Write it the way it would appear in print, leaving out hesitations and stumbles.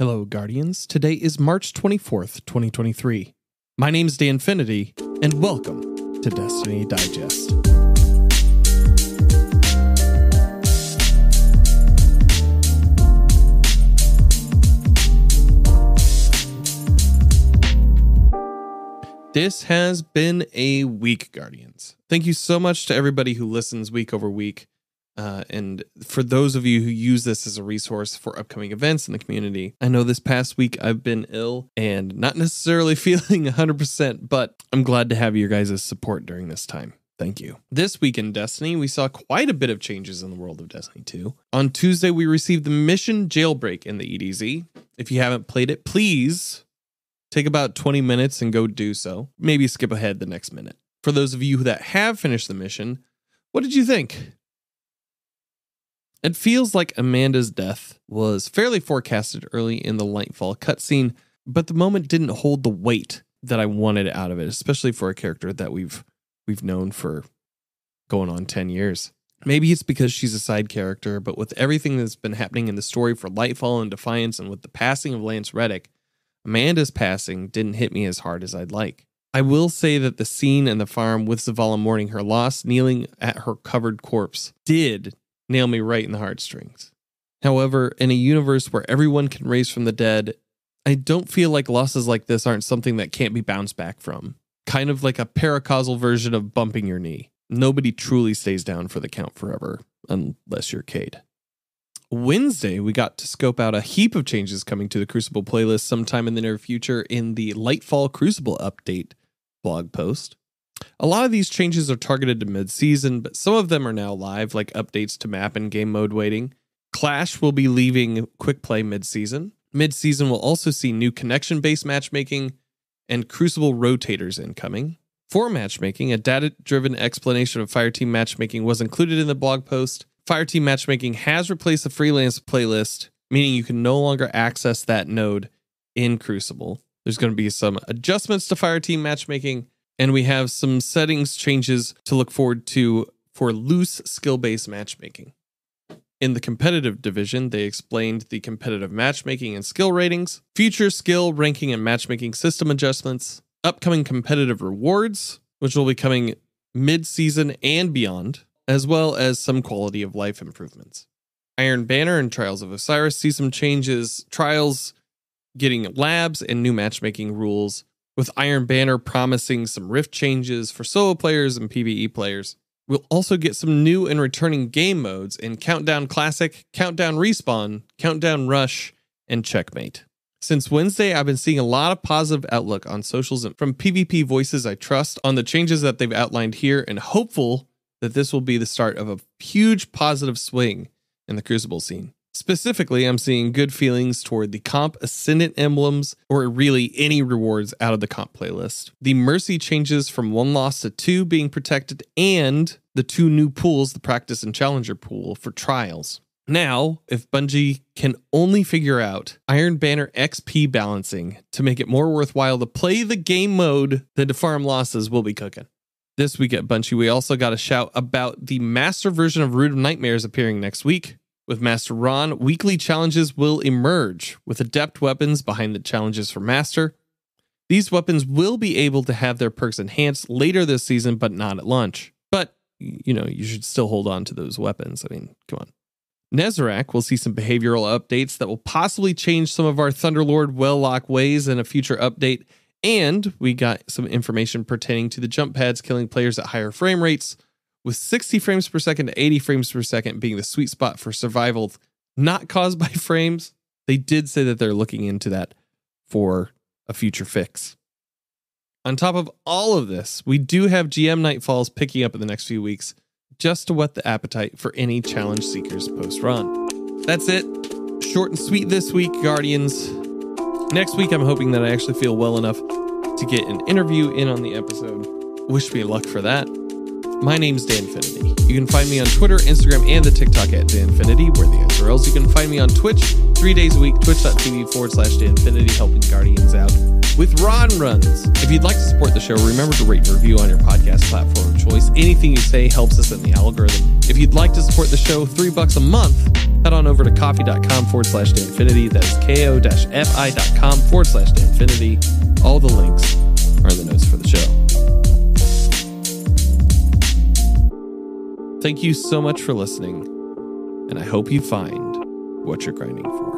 Hello, Guardians. Today is March 24th, 2023. My name's Danfinity, and welcome to Destiny Digest. This has been a week, Guardians. Thank you so much to everybody who listens week over week. And for those of you who use this as a resource for upcoming events in the community, I know this past week I've been ill and not necessarily feeling 100%, but I'm glad to have your guys' support during this time. Thank you. This week in Destiny, we saw quite a bit of changes in the world of Destiny 2. On Tuesday, we received the mission Jailbreak in the EDZ. If you haven't played it, please take about 20 minutes and go do so. Maybe skip ahead the next minute. For those of you that have finished the mission, what did you think? It feels like Amanda's death was fairly forecasted early in the Lightfall cutscene, but the moment didn't hold the weight that I wanted out of it, especially for a character that we've known for going on 10 years. Maybe it's because she's a side character, but with everything that's been happening in the story for Lightfall and Defiance, and with the passing of Lance Reddick, Amanda's passing didn't hit me as hard as I'd like. I will say that the scene in the farm with Zavala mourning her loss, kneeling at her covered corpse, did nail me right in the heartstrings. However, in a universe where everyone can raise from the dead, I don't feel like losses like this aren't something that can't be bounced back from. Kind of like a paracausal version of bumping your knee. Nobody truly stays down for the count forever, unless you're Cade. Wednesday, we got to scope out a heap of changes coming to the Crucible playlist sometime in the near future in the Lightfall Crucible update blog post. A lot of these changes are targeted to mid-season, but some of them are now live, like updates to map and game mode waiting. Clash will be leaving quick play mid-season. Mid-season will also see new connection-based matchmaking and Crucible rotators incoming. For matchmaking, a data-driven explanation of Fireteam matchmaking was included in the blog post. Fireteam matchmaking has replaced the freelance playlist, meaning you can no longer access that node in Crucible. There's going to be some adjustments to Fireteam matchmaking, and we have some settings changes to look forward to for loose skill-based matchmaking. In the competitive division, they explained the competitive matchmaking and skill ratings, future skill ranking and matchmaking system adjustments, upcoming competitive rewards, which will be coming mid-season and beyond, as well as some quality of life improvements. Iron Banner and Trials of Osiris see some changes, Trials getting labs and new matchmaking rules, with Iron Banner promising some rift changes for solo players and PvE players. We'll also get some new and returning game modes in Countdown Classic, Countdown Respawn, Countdown Rush, and Checkmate. Since Wednesday, I've been seeing a lot of positive outlook on socials and from PvP voices I trust on the changes that they've outlined here, and hopeful that this will be the start of a huge positive swing in the Crucible scene. Specifically, I'm seeing good feelings toward the comp Ascendant emblems, or really any rewards out of the comp playlist. The Mercy changes from 1 loss to 2 being protected, and the 2 new pools, the Practice and Challenger pool, for Trials. Now, if Bungie can only figure out Iron Banner XP balancing to make it more worthwhile to play the game mode than to farm losses, we'll be cooking. This week at Bungie, we also got a shout about the Master version of Root of Nightmares appearing next week. With Master RoN, weekly challenges will emerge, with adept weapons behind the challenges for Master. These weapons will be able to have their perks enhanced later this season, but not at launch. But, you should still hold on to those weapons. I mean, come on. Nezarec will see some behavioral updates that will possibly change some of our Thunderlord well-lock ways in a future update. And we got some information pertaining to the jump pads killing players at higher frame rates, with 60 frames per second to 80 frames per second being the sweet spot for survival not caused by frames. They did say that they're looking into that for a future fix. On top of all of this, we do have GM Nightfalls picking up in the next few weeks, just to whet the appetite for any challenge seekers post-run. That's it. Short and sweet this week, Guardians. Next week, I'm hoping that I actually feel well enough to get an interview in on the episode. Wish me luck for that. My name's Danfinity. You can find me on Twitter, Instagram, and the TikTok at Danfinity, where the answer else. You can find me on Twitch 3 days a week, twitch.tv/Danfinity, helping Guardians out with RoN runs. If you'd like to support the show, remember to rate and review on your podcast platform of choice. Anything you say helps us in the algorithm. If you'd like to support the show, $3 a month, head on over to coffee.com/Danfinity. That is ko-fi.com/Danfinity. All the links are in the notes for the show. Thank you so much for listening, and I hope you find what you're grinding for.